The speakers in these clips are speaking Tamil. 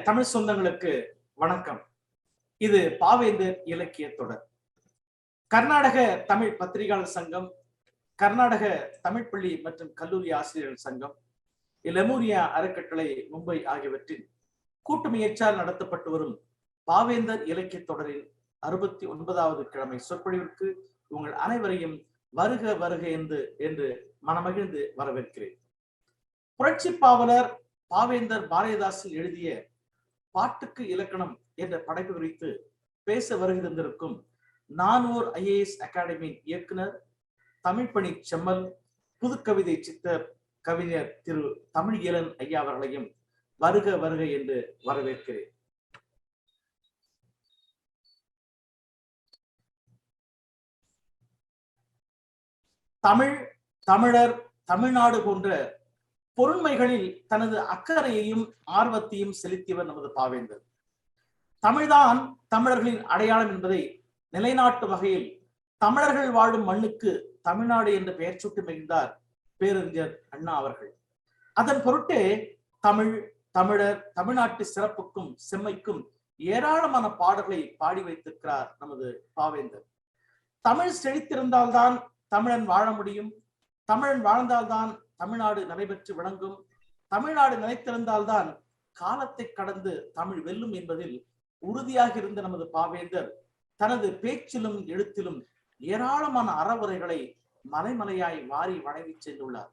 தமிழ் சொந்தங்களுக்கு வணக்கம். இது பாவேந்தர் இலக்கிய தொடர். கர்நாடக தமிழ் பத்திரிகையாளர் சங்கம், கர்நாடக தமிழ் பள்ளி மற்றும் கல்லூரி ஆசிரியர்கள் சங்கம், லெமூரியா அறக்கட்டளை மும்பை ஆகியவற்றின் கூட்டு முயற்சியால் நடத்தப்பட்டு வரும் பாவேந்தர் இலக்கிய தொடரின் 69வது கிழமை சொற்பொழிவிற்கு உங்கள் அனைவரையும் வருக வருக என்று மனமகிழ்ந்து வரவேற்கிறேன். புரட்சி பாவலர் பாவேந்தர் பாரதிதாசன் எழுதிய பாட்டுக்கு இலக்கணம் என்ற படைப்பு குறித்து பேச வருகின்றிருக்கும் நானூர் IAS அகாடமி இயக்குனர், தமிழ் பணி செம்மல், புதுக்கவிதை சித்தர், கவிஞர் திரு தமிழ்ஈழன் ஐயா அவர்களையும் வருக வருக என்று வரவேற்கிறேன். தமிழ், தமிழர், தமிழ்நாடு போன்ற பொருண்மைகளில் தனது அக்கறையையும் ஆர்வத்தையும் செலுத்தியவர் நமது பாவேந்தர். தமிழ்தான் தமிழர்களின் அடையாளம் என்பதை நிலைநாட்டும் வகையில் தமிழர்கள் வாழும் மண்ணுக்கு தமிழ்நாடு என்ற பெயர் சூட்டி மகிழ்ந்தார் பேரறிஞர் அண்ணா அவர்கள். அதன் பொருட்டே தமிழ், தமிழர், தமிழ்நாட்டு சிறப்புக்கும் செம்மைக்கும் ஏராளமான பாடல்களை பாடி வைத்திருக்கிறார் நமது பாவேந்தர். தமிழ் செழித்திருந்தால்தான் தமிழன் வாழ முடியும், தமிழன் வாழ்ந்தால்தான் தமிழ்நாடு நடைபெற்று விளங்கும், தமிழ்நாடு நிலைத்திருந்தால்தான் காலத்தை கடந்து தமிழ் வெல்லும் என்பதில் உறுதியாக இருந்த நமது பாவேந்தர் தனது பேச்சிலும் எழுத்திலும் ஏராளமான அறவுரைகளை மலைமலையாய் வாரி வழங்கி சென்றுள்ளார்.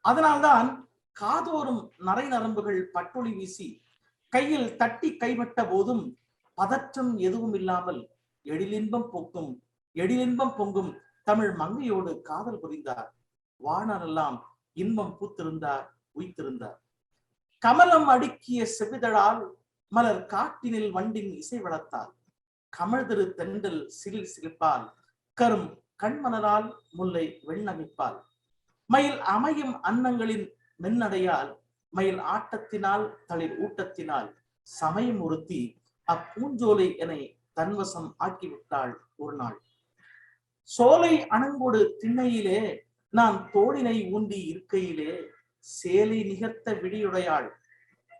அதனால்தான் காதோறும் நரை நரம்புகள் பட்டொளி வீசி கையில் தட்டி கைப்பட்ட போதும் பதற்றம் எதுவும் இல்லாமல் எழிலின்பம் பொங்கும் தமிழ் மங்கையோடு காதல் புரிந்தார். வானரெல்லாம் இன்பம் பூத்திருந்தார், உய்த்திருந்தார். கமலம் அடுக்கிய செவிதழால் மலர் காட்டினில் வண்டின் இசை வளர்த்தால், கமழ்திரு தென்றல் சிலில் சிலிப்பால், கரும் கண்மணரால் முல்லை வெண்ணமிப்பால், மயில் அமையும் அன்னங்களின் மென்னடையால், மயில் ஆட்டத்தினால் தளிர் ஊட்டத்தினால் சமயம் ஒருத்தி அப்பூஞ்சோலை என தன்வசம் ஆக்கிவிட்டாள் ஒரு நாள். சோலை அணங்கொடு திண்ணையிலே நான் தோளினை ஊண்டி இருக்கையிலே சேலை நிகர்த்த விடியுடையாள்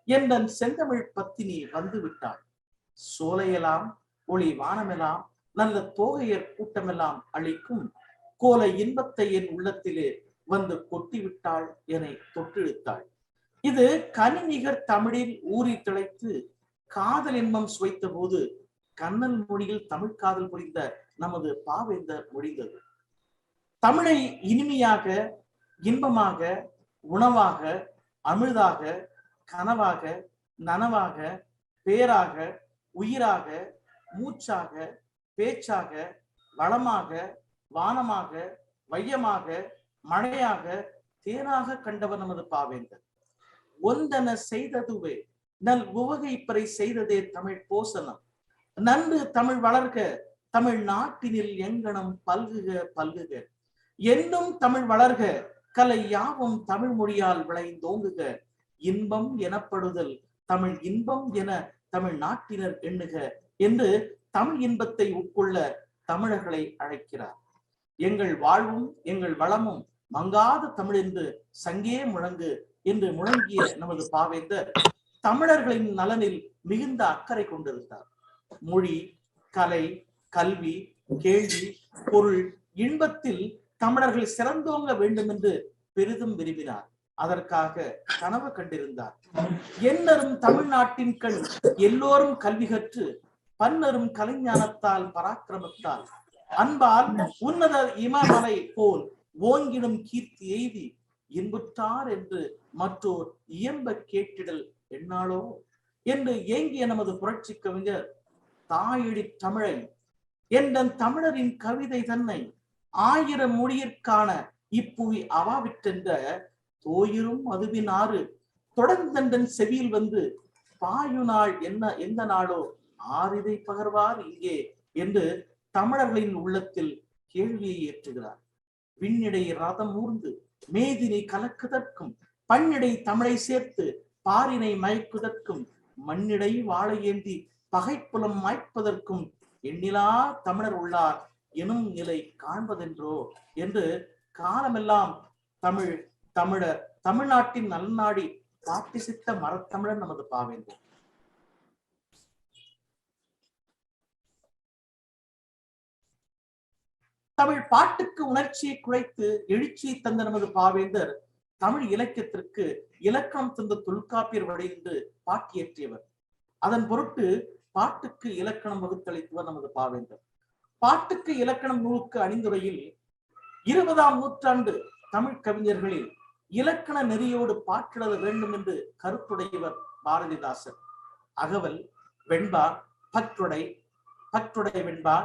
என் செந்தமிழ் பத்தினி வந்து விட்டாள். சோலையெல்லாம் ஒளி வானமெல்லாம் நல்ல தோகையர் கூட்டமெல்லாம் அளிக்கும் கோல இன்பத்தை என் உள்ளத்திலே வந்து கொட்டிவிட்டாள் என தொட்டிழுத்தாள். இது கனி நிகர் தமிழில் ஊறி திளைத்து காதல் இன்பம் சுவைத்த போது கண்ணல் மொழியில் தமிழ் காதல் புரிந்த நமது பாவேந்தர் மொழிந்தது. தமிழை இனிமையாக, இன்பமாக, உணவாக, அமிழ்தாக, கனவாக, நனவாக, பேராக, உயிராக, மூச்சாக, பேச்சாக, வளமாக, வானமாக, வையமாக, மழையாக, தேனாக கண்டவர் நமது பாவேந்தர். ஒன்றென செய்ததுவே நல் உவகை பறை செய்ததே தமிழ் போசனம். நன்று தமிழ் வளர்க, தமிழ் நாட்டினில் எங்கனம் பல்குக பல்குக. என்னும் தமிழ் வளர்க, கலை யாவும் தமிழ் மொழியால் விளைந்தோங்குக. இன்பம் எனப்படுதல் தமிழ் இன்பம் என தமிழ் நாட்டினர் எண்ணுக என்று தமிழ் இன்பத்தை உட்கொள்ள தமிழர்களை அழைக்கிறார். எங்கள் வாழ்வும் எங்கள் வளமும் மங்காத தமிழ் என்று சங்கே முழங்கு என்று முழங்கிய நமது பாவேந்தர் தமிழர்களின் நலனில் மிகுந்த அக்கறை கொண்டிருந்தார். மொழி, கலை, கல்வி, கேள்வி, பொருள், இன்பத்தில் தமிழர்கள் சிறந்தோங்க வேண்டும் என்று பெரிதும் விரும்பினார். அதற்காக கனவு கண்டிருந்தார். என்னரும் தமிழ்நாட்டின் கண் எல்லோரும் கல்வி கற்று பன்னரும் கலைஞானத்தால் பராக்கிரமத்தால் அன்பால் உன்னத இமமலை போல் ஓங்கிடும் கீர்த்தி எய்தி இன்புற்றார் என்று மற்றோர் இயம்ப கேட்டிடல் என்னாலோ என்று ஏங்கிய நமது புரட்சி கவிஞர் தாயடி தமிழை என்ற தமிழரின் கவிதை தன்னை 1000 மொழியிற்கான இப்புவி அவாவிற்றென்ற தோயிரும் அதுவின் ஆறு தொடர்ந்தன் செவியில் வந்து பாயு நாள் என்ன எந்த நாளோ ஆரிதை பகர்வார் இங்கே என்று தமிழர்களின் உள்ளத்தில் கேள்வியை ஏற்றுகிறார். விண்ணிடை ரதம் ஊர்ந்து மேதினை கலக்குதற்கும் பன்னிடை தமிழை சேர்த்து பாரினை மயக்குதற்கும் மண்ணிடை வாழை ஏந்தி பகைப்புலம் மாய்ப்பதற்கும் எண்ணிலா தமிழர் உள்ளார் எனும் நிலை காண்பதென்றோ என்று காலமெல்லாம் தமிழர் தமிழ்நாட்டின் நல்நாடி பாட்டிசித்த மரத்தமிழர் நமது பாவேந்தர். தமிழ் பாட்டுக்கு உணர்ச்சியை குறைத்து எழுச்சியை தந்த நமது பாவேந்தர் தமிழ் இலக்கியத்திற்கு இலக்கணம் தந்த தொல்காப்பியர் வழிந்து பாட்டியற்றியவர். அதன் பொருட்டு பாட்டுக்கு இலக்கணம் வகுத்தளித்தவர் நமது பாவேந்தர். பாட்டுக்கு இலக்கணம் நூலுக்கு அணிந்துரையில் 20ஆம் நூற்றாண்டு தமிழ் கவிஞர்களில் இலக்கண நெறியோடு பாற்றெழுத வேண்டும் என்று கருத்துடையவர் பாரதிதாசன். அகவல், வெண்பா, பற்றுடை வெண்பா,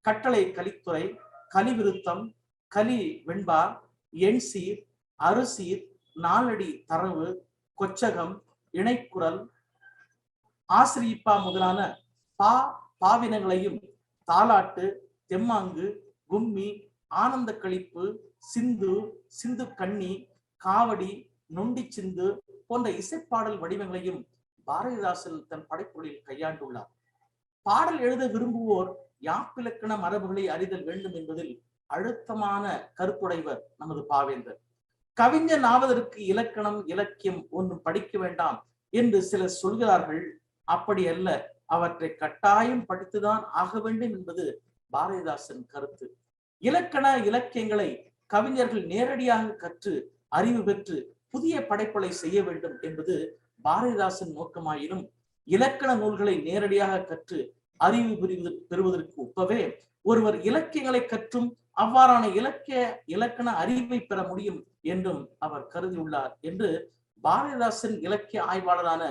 கட்டளை கலித்துறை, கலிவிருத்தம், கலி வெண்பா, எண்சீர், அறுசீர், நாலடி தரவு, கொச்சகம், இணைக்குரல், ஆசிரியப்பா முதலான பாவினங்களையும் தாலாட்டு, தெம்மாங்கு, கும்மி, ஆனந்த கழிப்பு, சிந்து கண்ணி, காவடி, நொண்டி சிந்து போன்ற இசைப்பாடல் வடிவங்களையும் பாரதிதாசன் தன் படைப்புகளில் கையாண்டுள்ளார். பாடல் எழுத விரும்புவோர் யாப்பிலக்கண மரபுகளை அறிதல் வேண்டும் என்பதில் அழுத்தமான கருத்துடையவர் நமது பாவேந்தர். கவிஞன் ஆவதற்கு இலக்கணம் இலக்கியம் ஒன்றும் படிக்க வேண்டாம் என்று சிலர் சொல்கிறார்கள். அப்படி அல்ல, அவற்றை கட்டாயம் படித்துதான் ஆக வேண்டும் என்பது பாரதிதாசன் கருத்து. இலக்கண இலக்கியங்களை கவிஞர்கள் நேரடியாக கற்று அறிவு பெற்று புதிய படைப்புகளை செய்ய வேண்டும் என்பது பாரதிதாசன் நோக்கமாயினும், இலக்கண நூல்களை நேரடியாக கற்று அறிவு பெறுவதற்கு ஒப்பவே ஒருவர் இலக்கியங்களை கற்றும் அவ்வாறான இலக்கண அறிவை பெற முடியும் என்றும் அவர் கருதியுள்ளார் என்று பாரதிதாசன் இலக்கிய ஆய்வாளரான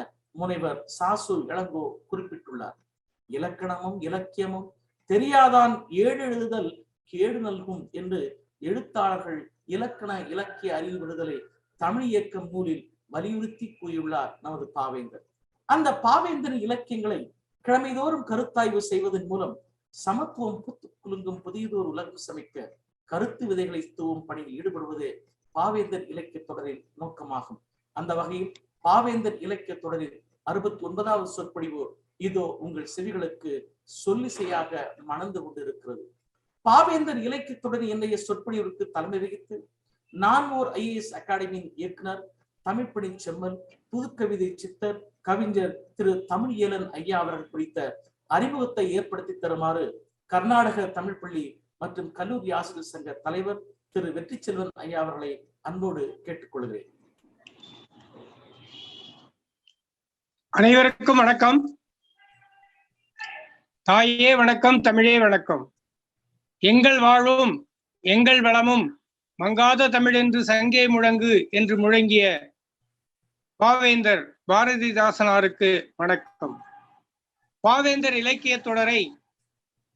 முனைவர் சாசு இளங்கோ குறிப்பிட்டுள்ளார். இலக்கணமும் இலக்கியமும் தெரியாதான் ஏடு எழுதுதல் கேடு நல்கும் என்று எழுத்தாளர்கள் இலக்கண இலக்கிய அறிவு விடுதலை தமிழ் இயக்கம் நூலில் வலியுறுத்தி கூறியுள்ளார் நமது பாவேந்தர். அந்த பாவேந்தரின் இலக்கியங்களை கிழமைதோறும் கருத்தாய்வு செய்வதன் மூலம் சமத்துவம் புத்து குலுங்கும் புதியதோர் உலகம் சமைக்க கருத்து விதைகளை தூவும் பணியில் ஈடுபடுவதே பாவேந்தர் இலக்கிய தொடரின் நோக்கமாகும். அந்த வகையில் பாவேந்தர் இலக்கிய தொடரில் 69வது சொற்பொழிவு இதோ உங்கள் செவிகளுக்கு சொல்லிசையாக மணந்து கொண்டிருக்கிறது. பாவேந்தர் இலக்கிய தொடரின் இன்றைய சொற்பொழிவுக்கு தலைமை வகித்து நான் ஓர் IAS அகாடமியின் இயக்குனர், தமிழ்ப்பணி செம்மல், புதுக்கவிதை சித்தர், கவிஞர் திரு தமிழ் இயலன் ஐயா அவர்கள் குறித்த அறிமுகத்தை ஏற்படுத்தி தருமாறு கர்நாடக தமிழ் பள்ளி மற்றும் கல்லூரி ஆசிரியர் சங்க தலைவர் திரு வெற்றி செல்வன் ஐயா அவர்களை அன்போடு கேட்டுக்கொள்கிறேன். அனைவருக்கும் வணக்கம். தாயே வணக்கம், தமிழே வணக்கம். எங்கள் வாழும் எங்கள் வளமும் மங்காத தமிழ் என்று சங்கே முழங்கு என்று முழங்கிய பாவேந்தர் பாரதிதாசனாருக்கு வணக்கம். பாவேந்தர் இலக்கிய தொடரை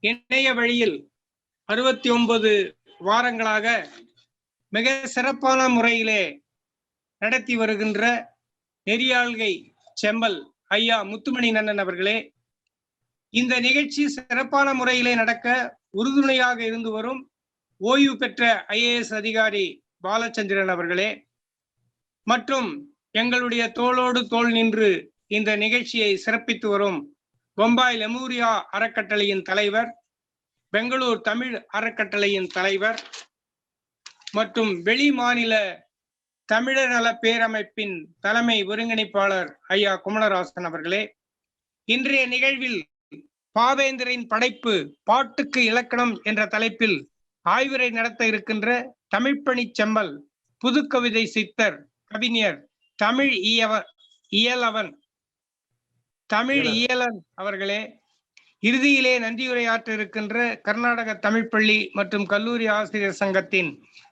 இணைய வழியில் 69 வாரங்களாக மிக சிறப்பான முறையிலே நடத்தி வருகின்ற நெறியாள்கை செம்மல் ஐயா முத்துமணி நன்னன் அவர்களே, இந்த நிகழ்ச்சி சிறப்பான முறையிலே நடக்க உறுதுணையாக இருந்து வரும் ஓய்வு பெற்ற IAS அதிகாரி பாலச்சந்திரன் அவர்களே, மற்றும் எங்களுடைய தோளோடு தோள் நின்று இந்த நிகழ்ச்சியை சிறப்பித்து வரும் பொம்பாய் லெமூரியா அறக்கட்டளையின் தலைவர், பெங்களூர் தமிழ் அறக்கட்டளையின் தலைவர் மற்றும் வெளி மாநில தமிழர் நல பேரமைப்பின் தலைமை ஒருங்கிணைப்பாளர் ஐயா குமணராசன் அவர்களே, இன்றைய நிகழ்வில் பாவேந்தரின் படைப்பு பாட்டுக்கு இலக்கணம் என்ற தலைப்பில் ஆய்வுரை நடத்த இருக்கின்ற தமிழ்ப்பணி செம்மல், புதுக்கவிதை சித்தர், கவிஞர், தமிழ் இயலன் அவர்களே, இறுதியிலே நன்றியுரையாற்ற இருக்கின்ற கர்நாடக தமிழ் பள்ளி மற்றும் கல்லூரி ஆசிரியர் சங்கத்தின்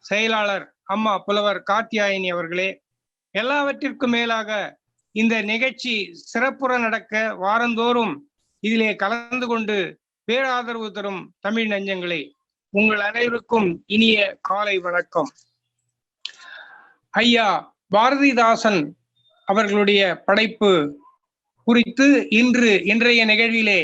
செயலாளர் அம்மா புலவர் காத்தியாயினி அவர்களே, எல்லாவற்றிற்கும் மேலாக இந்த நிகழ்ச்சி சிறப்புற நடக்க வாரந்தோறும் இதிலே கலந்து கொண்டு பேராதரவு தரும் தமிழ் நெஞ்சங்களே, உங்கள் அனைவருக்கும் இனிய காலை வணக்கம். ஐயா பாரதிதாசன் அவர்களுடைய படைப்பு குறித்து இன்றைய நிகழ்விலே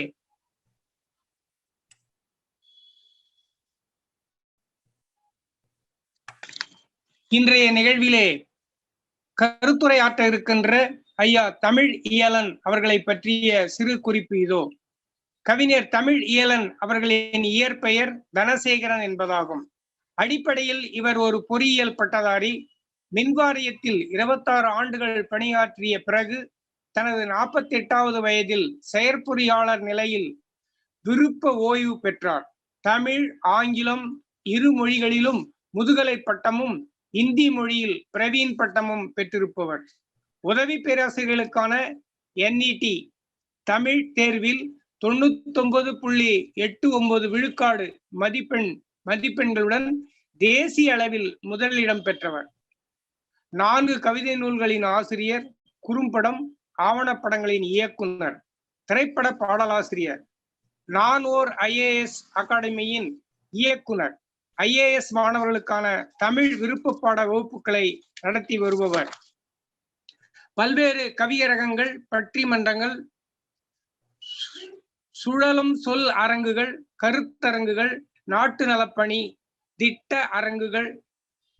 கருத்துரையாற்ற இருக்கின்ற ஐயா தமிழ் இயலன் அவர்களை பற்றிய சிறு குறிப்பு இதோ. கவிஞர் தமிழ் இயலன் அவர்களின் இயற்பெயர் தனசேகரன் என்பதாகும். அடிப்படையில் இவர் ஒரு பொறியியல் பட்டதாரி. மின்வாரியத்தில் 26 ஆண்டுகள் பணியாற்றிய பிறகு தனது 48வது வயதில் செயற்பொறியாளர் நிலையில் விருப்ப ஓய்வு பெற்றார். தமிழ், ஆங்கிலம், இரு மொழிகளிலும் முதுகலை பட்டமும் இந்தி மொழியில் பிரவீன் பட்டமும் பெற்றிருப்பவர். உதவி பேராசிரியர்களுக்கான NET தமிழ் தேர்வில் 99.89 விழுக்காடு மதிப்பெண்களுடன் தேசிய அளவில் முதலிடம் பெற்றவர். 4 கவிதை நூல்களின் ஆசிரியர், குறும்படம், ஆவணப்படங்களின் இயக்குனர், திரைப்பட பாடலாசிரியர், நான் ஓர் IAS அகாடமியின் இயக்குனர், IAS மாணவர்களுக்கான தமிழ் விருப்ப பாட வகுப்புகளை நடத்தி வருபவர். பல்வேறு கவியரங்கங்கள், பட்டிமன்றங்கள், சுழலும் சொல் அரங்குகள், கருத்தரங்குகள், நாட்டு நலப்பணி, திட்ட அரங்குகள்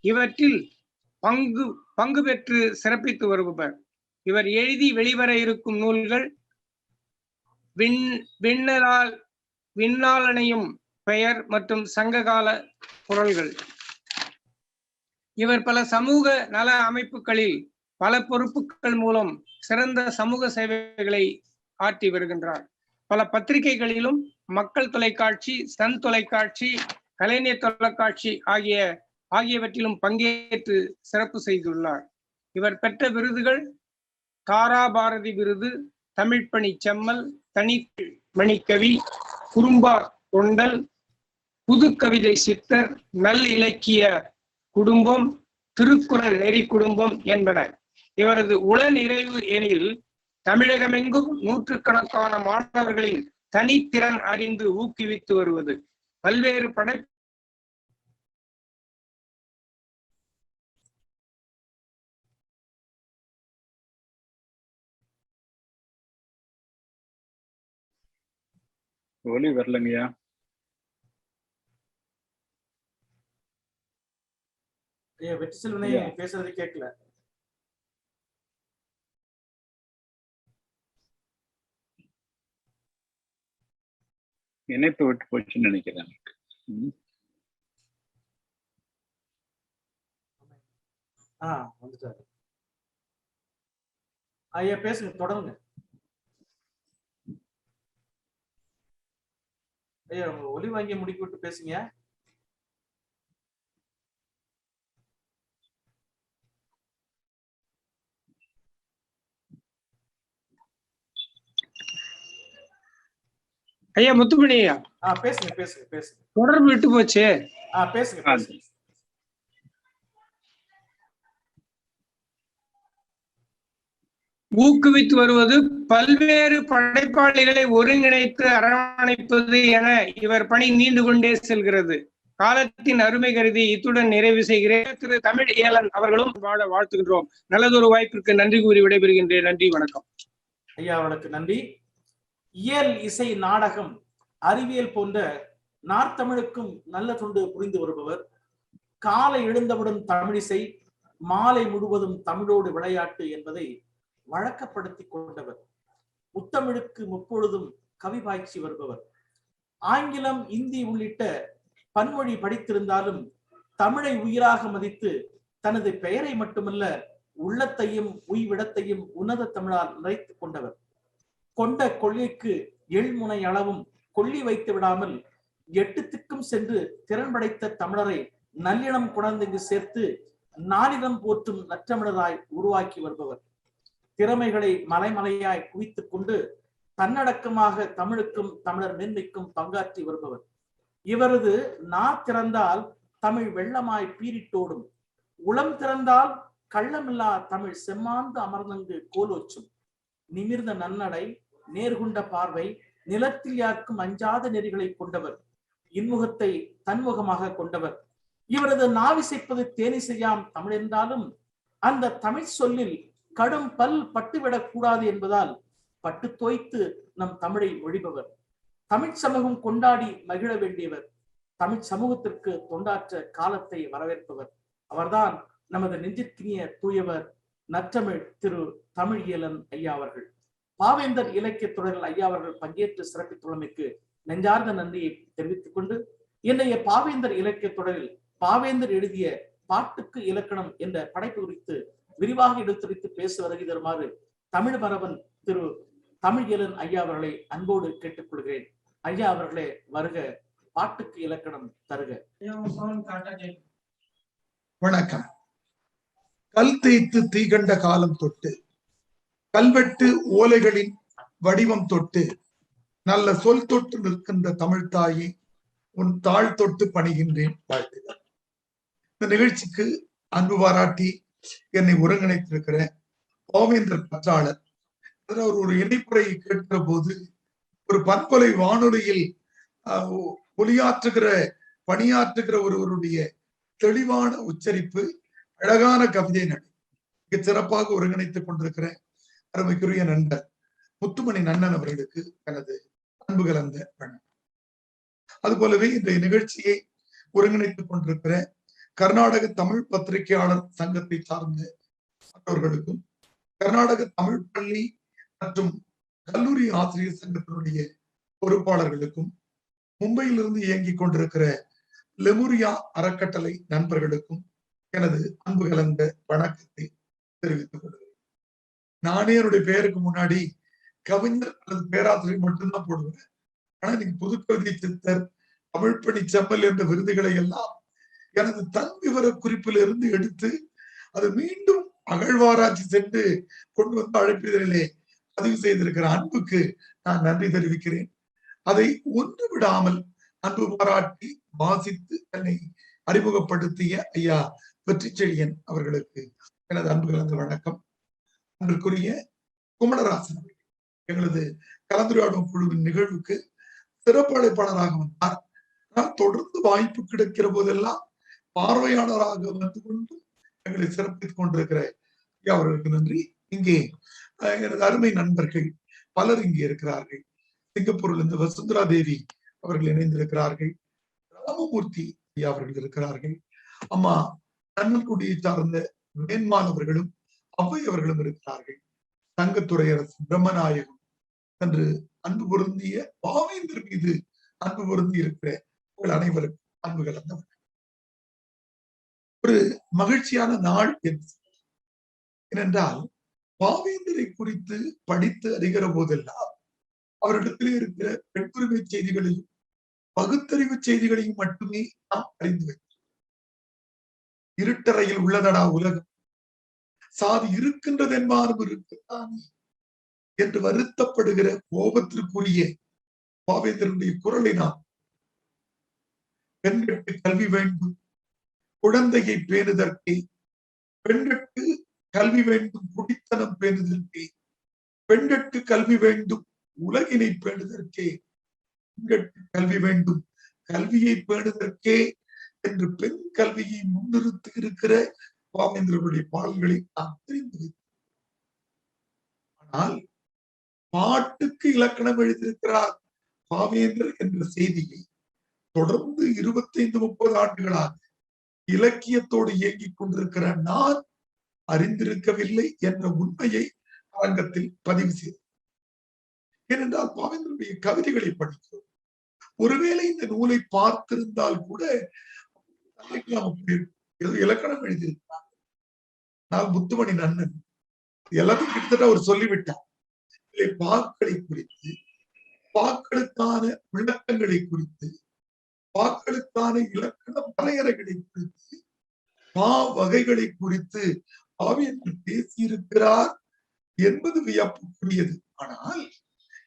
இவற்றில் பங்கு பெற்று சிறப்பித்து வருபவர். இவர் எழுதி வெளிவர இருக்கும் நூல்கள் விண்ணாலனையும் பெயர் மற்றும் சங்ககால குரல்கள். இவர் பல சமூக நல அமைப்புகளில் பல பொறுப்புகள் மூலம் சிறந்த சமூக சேவைகளை ஆற்றி வருகின்றார். பல பத்திரிகைகளிலும் மக்கள் தொலைக்காட்சி, சன் தொலைக்காட்சி, கலைஞர் தொலைக்காட்சி ஆகியவற்றிலும் பங்கேற்று சிறப்பு செய்துள்ளார். இவர் பெற்ற விருதுகள் தாரா பாரதி விருது, தமிழ்ப்பணி செம்மல், தனி மணிக்கவி, குறும்பா தொண்டல், புது கவிதை சித்தர், நல் இலக்கிய குடும்பம், திருக்குறள் நெறி குடும்பம் என்பன. இவரது உள நிறைவு எனில் தமிழகமெங்கும் நூற்றுக்கணக்கான மாணவர்களின் தனித்திறன் அறிந்து ஊக்குவித்து வருவது. பல்வேறு ஒலி வரலங்கய்யா. வெற்றி செல்வனே பேசுறது கேட்கல. இணைப்பு விட்டு போச்சுன்னு நினைக்கிறேன். வந்துட்டாரு. ஐயா பேசுங்க, தொடருங்க. ஐயா ஒலி வாங்கி முடிக்க விட்டு பேசுங்க. ஐயா முத்துமணி ஐயா, பேசுங்க பேசுங்க பேசுங்க. தொடர்பு விட்டு போச்சு. பேசுங்க பேசுங்க. ஊக்குவித்து வருவது, பல்வேறு படைப்பாளிகளை ஒருங்கிணைத்து அரவணைப்பது என இவர் பணி நீண்டு கொண்டே செல்கிறது. காலத்தின் அருமை கருதி இத்துடன் நிறைவு செய்கிறேன். திரு தமிழ் இயலன் அவர்களும் வாழ வாழ்த்துகின்றோம். நல்லதொரு வாய்ப்பிற்கு நன்றி கூறி விடைபெறுகின்றேன். நன்றி, வணக்கம். ஐயா அவளுக்கு நன்றி. இயல், இசை, நாடகம், அறிவியல் போன்ற நார்த்தமிழுக்கும் நல்ல தொண்டு புரிந்து வருபவர். காலை எழுந்தவுடன் தமிழிசை, மாலை முழுவதும் தமிழோடு விளையாட்டு என்பதை வழக்கப்படுத்தி கொண்டவர். முத்தமிழுக்கு முப்பொழுதும் கவி பாய்ச்சி வருபவர். ஆங்கிலம், இந்தி உள்ளிட்ட பன்மொழி படித்திருந்தாலும் தமிழை உயிராக மதித்து தனது பெயரை மட்டுமல்ல உள்ளத்தையும் உய்விடத்தையும் உன்னத தமிழால் நிறைத்து கொண்டவர். கொண்ட கொள்கைக்கு எள்முனை அளவும் கொள்ளி வைத்து விடாமல் 8 திக்கும் சென்று திறன் படைத்த தமிழரை நல்லினம் குணர்ந்து சேர்த்து நாளினம் போற்றும் நற்றமிழராய் உருவாக்கி வருபவர். திறமைகளை மலைமலையாய் குவித்துக் கொண்டு தன்னடக்கமாக தமிழுக்கும் தமிழர் மேன்மைக்கும் பங்காற்றி வருபவர். இவரது நா திறந்தால் தமிழ் வெள்ளமாய் பீரிட்டோடும், உளம் திறந்தால் கள்ளமில்லா தமிழ் செம்மாந்து அமர்ந்தங்கு கோலோச்சும். நிமிர்ந்த நன்னடை, நேர்கொண்ட பார்வை, நிலத்தில் யாருக்கும் அஞ்சாத நெறிகளை கொண்டவர். இன்முகத்தை தன்முகமாக கொண்டவர். இவரது நாவிசைப்பது தேனிசையாம் தமிழ் என்றாலும் அந்த தமிழ் சொல்லில் கடும் பல் பட்டுவிடக் கூடாது என்பதால் பட்டு தோய்த்து நம் தமிழை மொழிபவர். தமிழ் சமூகம் கொண்டாடி மகிழ வேண்டியவர். தமிழ் சமூகத்திற்கு தொண்டாற்ற காலத்தை வரவேற்பவர். அவர்தான் நமது நெஞ்சிற்கினிய தூயவர் நற்றமிழ் திரு தமிழ் இயலன் ஐயா அவர்கள். பாவேந்தர் இலக்கிய தொடரில் ஐயா அவர்கள் பங்கேற்று சிறப்பித்துள்ளமைக்கு நெஞ்சார்ந்த நன்றியை தெரிவித்துக் கொண்டு, இன்றைய பாவேந்தர் இலக்கிய தொடரில் பாவேந்தர் எழுதிய பாட்டுக்கு இலக்கணம் என்ற படைப்பு குறித்து விரிவாக எடுத்துரைத்து பேச வருகை தருமாறு தமிழ் மரபன் திரு தமிழ் இயலன் ஐயா அவர்களை அன்போடு கேட்டுக்கொள்கிறேன். ஐயா அவர்களே வருக, பாட்டுக்கு இலக்கணம் தருக. வணக்கம். கல் தேய்த்து தீகண்ட காலம் தொட்டு கல்வெட்டு ஓலைகளின் வடிவம் தொட்டு நல்ல சொல் தொட்டு நிற்கின்ற தமிழ் தாயே, உன் தாழ் தொட்டு பணிகின்றேன், வாழ்த்துகள். இந்த நிகழ்ச்சிக்கு அன்பு பாராட்டி என்னை ஒருங்கிணைத்திருக்கிற பாவேந்தர் பற்றாளர் ஒரு இணைப்புரையை கேட்கிற போது ஒரு பண்பொலை வானொலியில் பணியாற்றுகிற ஒருவருடைய தெளிவான உச்சரிப்பு, அழகான கவிதை நடி மிக சிறப்பாக ஒருங்கிணைத்துக் கொண்டிருக்கிற அருமைக்குரிய நண்பர் முத்துமணி நன்னன் அவர்களுக்கு எனது அன்பு கலந்த வணக்கம். அது போலவே இந்த நிகழ்ச்சியை ஒருங்கிணைத்துக் கொண்டிருக்கிற கர்நாடக தமிழ் பத்திரிகையாளர் சங்கத்தை சார்ந்த மற்றவர்களுக்கும், கர்நாடக தமிழ் பள்ளி மற்றும் கல்லூரி ஆசிரியர் சங்கத்தினுடைய பொறுப்பாளர்களுக்கும், மும்பையிலிருந்து இயங்கிக் கொண்டிருக்கிற லெமுரியா அறக்கட்டளை நண்பர்களுக்கும் எனது அன்பு கலந்த வணக்கத்தை தெரிவித்துக் கொள்கிறேன். நானே என்னுடைய பெயருக்கு முன்னாடி கவிஞர் அல்லது பேராசிரியர் மட்டும்தான் போடுவேன். ஆனா நீங்க புதுக்கவிதை சித்தர், தமிழ் பணி செம்மல் என்ற விருதுகளை எல்லாம் எனது தன் விவர குறிப்பிலிருந்து எடுத்து அது மீண்டும் அகழ்வாராய்ச்சி சென்று கொண்டு வந்து அழைப்பதிலே பதிவு செய்திருக்கிற அன்புக்கு நான் நன்றி தெரிவிக்கிறேன். அதை ஒன்று விடாமல் அன்பு பாராட்டி வாசித்து என்னை அறிமுகப்படுத்திய ஐயா வெற்றிச்செழியன் அவர்களுக்கு எனது அன்பு கலந்த வணக்கம். அன்றுக்குரிய குமரராசன் அவர்கள் எங்களது கலந்துரையாடும் குழுவின் நிகழ்வுக்கு சிறப்பு அழைப்பாளராக வந்தார். ஆனால் தொடர்ந்து வாய்ப்பு கிடைக்கிற போதெல்லாம் பார்வையாளராக வந்து கொண்டு எங்களை சிறப்பித்துக் கொண்டிருக்கிற ஐயா அவர்களுக்கு நன்றி. இங்கே எனது அருமை நண்பர்கள் பலர் இங்கே இருக்கிறார்கள். சிங்கப்பூரில் இருந்து வசுந்தரா தேவி அவர்கள் இணைந்திருக்கிறார்கள். ராமமூர்த்தி ஐயா அவர்கள் இருக்கிறார்கள். அம்மா நன்னன்குடியை சார்ந்த மேன்மான் அவர்களும் அவ்வை அவர்களும் இருக்கிறார்கள். தங்கத்துறையரசு பிரம்மநாயகம் என்று அன்பு பொருந்திய பாவேந்தர் மீது அன்பு பொருந்தி இருக்கிற உங்கள் அனைவருக்கும் அன்பு கலந்தவர்கள். ஒரு மகிழ்ச்சியான நாள் ஏனென்றால் பாவேந்தரை குறித்து படித்து அறிகிற போதெல்லாம் அவரிடத்திலே இருக்கிற பெண்குரிமை செய்திகளையும் பகுத்தறிவு செய்திகளையும் மட்டுமே நாம் அறிந்து வைத்தோம். இருட்டறையில் உள்ளதடா உலகம், சாதி இருக்கின்றது என்பாரும் இருக்குத்தானே என்று வருத்தப்படுகிற கோபத்திற்குரிய பாவேந்தருடைய குரலை நாம் பெண்களுக்கு கல்வி வேண்டும், குழந்தையை பேணுதற்கே, பெண்களுக்கு கல்வி வேண்டும், குடித்தனம் பேணுதற்கே, பெண்களுக்கு கல்வி வேண்டும், உலகினை பேணுதற்கே, பெண்களுக்கு கல்வி வேண்டும், கல்வியை பேணுதற்கே என்று பெண் கல்வியை முன்னிறுத்தி இருக்கிற பாவேந்தருடைய பாடல்களை நாம் தெரிந்து வைத்தோம். ஆனால் பாட்டுக்கு இலக்கணம் எழுதியிருக்கிறார் பாவேந்தர் என்ற செய்தியை தொடர்ந்து 25-30 ஆண்டுகளாக இலக்கியத்தோடு இயங்கிக் கொண்டிருக்கிற நான் அறிந்திருக்கவில்லை என்ற உண்மையை அரங்கத்தில் பதிவு செய்தேன். ஏனென்றால் பாவேந்தருடைய கவிதைகளை படிக்கிறோம். ஒருவேளை இந்த நூலை பார்த்திருந்தால் கூட இலக்கணம் எழுதியிருக்கிறார். நான் முத்துமணி நன்னன் எல்லாத்தையும் கிட்டத்தட்ட அவர் சொல்லிவிட்டார். பாக்களை குறித்து, பாக்களுக்கான விளக்கங்களை குறித்து, பாக்களுக்கான இலக்கண வரையறைகளை குறித்து, பா வகைகளை குறித்து பாவேந்தர் பேசியிருக்கிறார் என்பது வியப்புக்குரியது. ஆனால்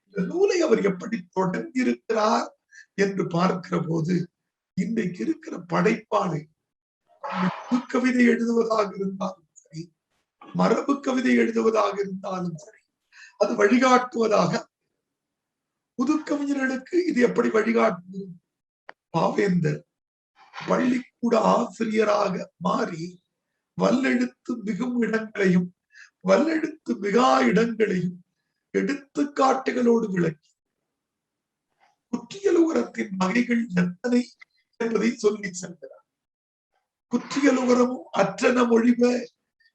இந்த நூலை அவர் எப்படி தொடங்கியிருக்கிறார் என்று பார்க்கிற போது இன்றைக்கு இருக்கிற படைப்பாளை கவிதை எழுதுவதாக இருந்தாலும் சரி, மரபு கவிதை எழுதுவதாக இருந்தாலும் சரி, அது வழிகாட்டுவதாக புது கவிஞர்களுக்கு இது எப்படி வழிகாட்டுவது? பாவேந்தர் பள்ளிக்கூட ஆசிரியராக மாறி வல்லெழுத்து மிகும் இடங்களையும் வல்லெழுத்து மிகா இடங்களையும் எடுத்துக்காட்டுகளோடு விளக்கி குற்றியலுகரத்தின் வகைகள் எத்தனை என்பதை சொல்லி செல்கிறார். குற்றியலுகரமும் அற்றன மொழிப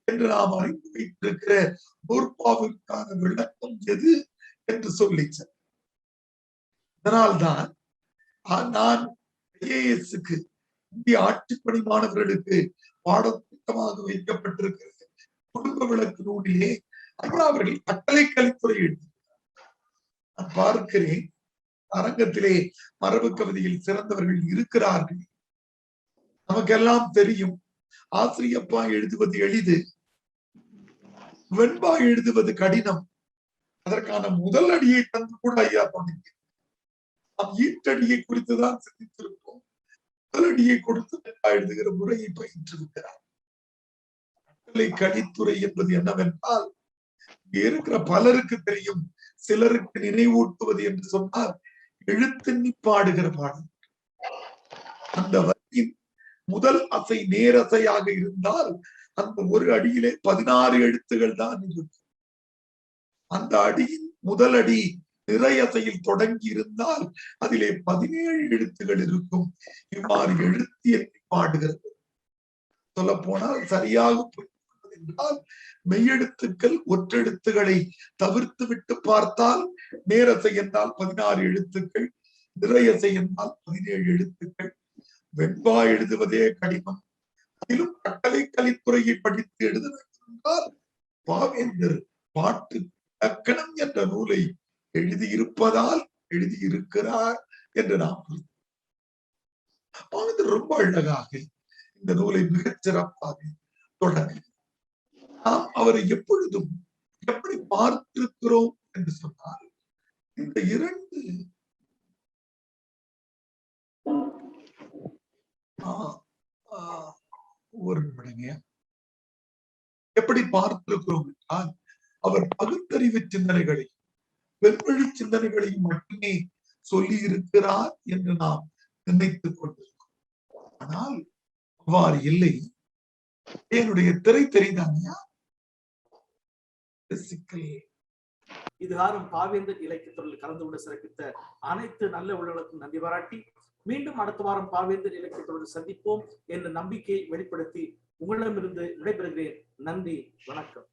என்று நாம் அறிந்து வைத்திருக்கிற நூற்பாவிற்கான விளக்கம் எது என்று சொல்லி செல்கிறார். அதனால்தான் நான் ஐஏஎஸ்க்கு இந்திய ஆட்சிப்பணி மாணவர்களுக்கு பாடத்திட்டமாக வைக்கப்பட்டிருக்கிறது குடும்ப விளக்கு நூலிலே ஐயா அவர்கள் கட்டளை கலித்துறை எழுதியிருக்கிறார். நான் பார்க்கிறேன் அரங்கத்திலே மரபு கவிதையில் சிறந்தவர்கள் இருக்கிறார்கள். நமக்கெல்லாம் தெரியும், ஆசிரியப்பா எழுதுவது எளிது, வெண்பா எழுதுவது கடினம். அதற்கான முதல் அடியை தந்து கூட ஐயா சொன்னீங்க. நாம் ஈட்டடியை குறித்துதான் சிந்தித்திருப்போம். முதல் அடியை கொடுத்து எழுதுகிற முறையை பயின்றிருக்கிறார். கலித்துறை என்பது என்னவென்றால், இருக்கிற பலருக்கு தெரியும், சிலருக்கு நினைவூட்டுவது என்று சொன்னால் எழுத்தெண்ணி பாடுகிற பாடல். அந்த வரியின் முதல் அசை நேரசையாக இருந்தால் அந்த ஒரு அடியிலே 16 எழுத்துகள் தான் இருக்கும். அந்த அடியின் முதல் அடி நிறையசையில் தொடங்கி இருந்தால் அதிலே 17 எழுத்துகள் இருக்கும். இவ்வாறு எழுத்து எண்ணி பாடுகிறது. சொல்ல போனால் சரியாக புரிந்து என்றால், மெய்யெழுத்துக்கள் ஒற்றெழுத்துக்களை தவிர்த்து விட்டு பார்த்தால் நேரசை என்றால் 16 எழுத்துக்கள், நிறையசை என்றால் 17 எழுத்துக்கள். வெண்பா எழுதுவதே கடினம். அதிலும் கட்டளை கலித்துறையை படித்து எழுத வேண்டும் என்றால் பாவேந்தர் பாட்டு இலக்கணம் என்ற நூலை எழுதியிருப்பதால் எழுதியிருக்கிறார் என்று நாம் பாவேந்தர் ரொம்ப அழகாக இந்த நூலை மிகச் சிறப்பாக தொடங்கி நாம் அவரை எப்பொழுதும் எப்படி பார்த்திருக்கிறோம் என்று சொன்னால், இந்த இரண்டு ஒரு நிமிடங்க, எப்படி பார்த்திருக்கிறோம் என்றால், அவர் பகுத்தறிவு சிந்தனைகளை, வெண்வழி சிந்தனைகளையும் மட்டுமே சொல்லி இருக்கிறார் என்று நாம் நினைத்துக் கொண்டிருக்கிறோம். ஆனால் அவ்வாறு இல்லை. என்னுடைய திரை தெரிந்தாங்க. இதுகாரும் பாவேந்தர் இலக்கிய தொடரில் கலந்து கொண்டு சிறப்பித்த அனைத்து நல்ல உள்ளவர்களுக்கும் நன்றி பாராட்டி, மீண்டும் அடுத்த வாரம் பாவேந்தர் இலக்கிய தொடரில் சந்திப்போம் என்ற நம்பிக்கையை வெளிப்படுத்தி உங்களிடமிருந்து விடைபெறுகிறேன். நன்றி, வணக்கம்.